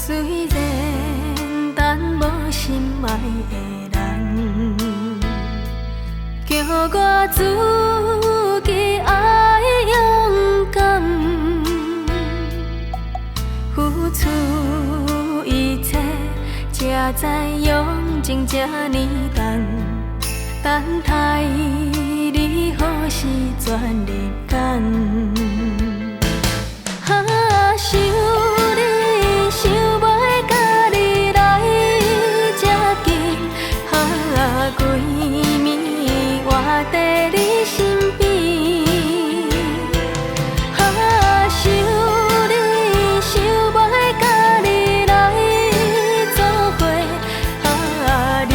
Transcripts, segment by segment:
虽然等无心爱的人，叫我自己爱勇敢，付出一切，才知用情这呢重，等待你好时转日间。想你想要甲你来这近，几暝活在你身边。想你想要甲你来作伙，你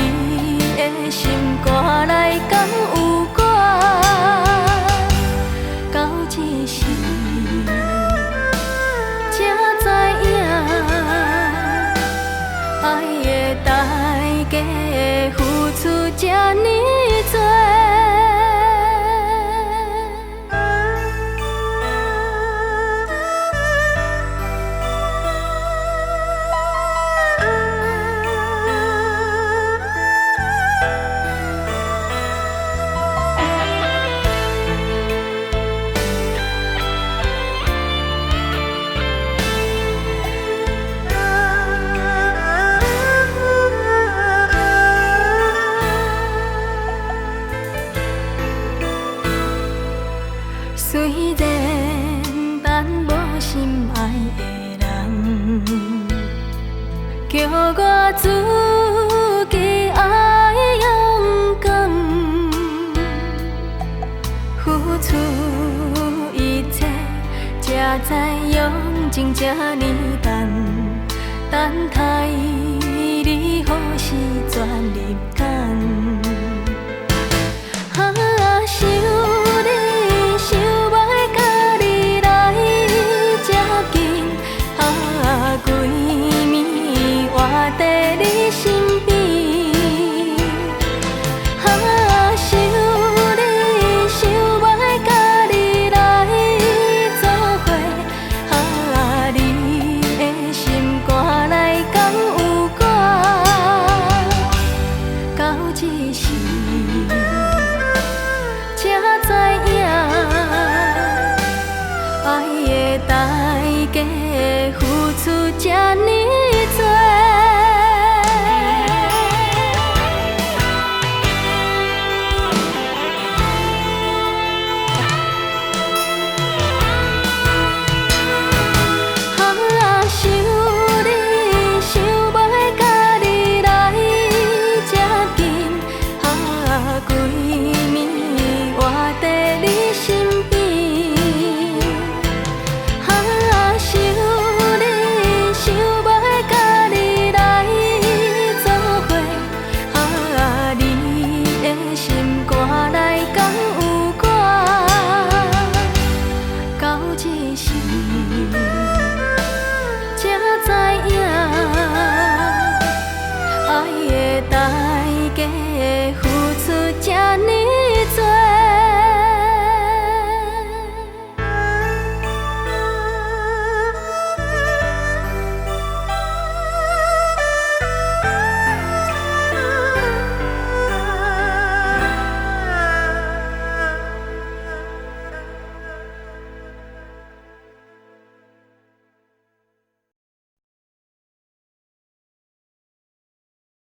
的心肝内敢有我？到一时。爱的代价付出这呢多。虽然等无心爱的人，叫我自己爱勇敢，付出一切，才知用情这呢重，等待你好时转日间。想你想要甲你来这近，几暝活在你身边。想你想要甲你来作伙，你的心肝内敢有我？到一时。才知影，爱的代价付出这呢多。想你想要甲你来这近，几暝活在你身边。想你想要甲你来作伙，你的心肝内敢有我？到一时才知影，爱的代价付出这呢。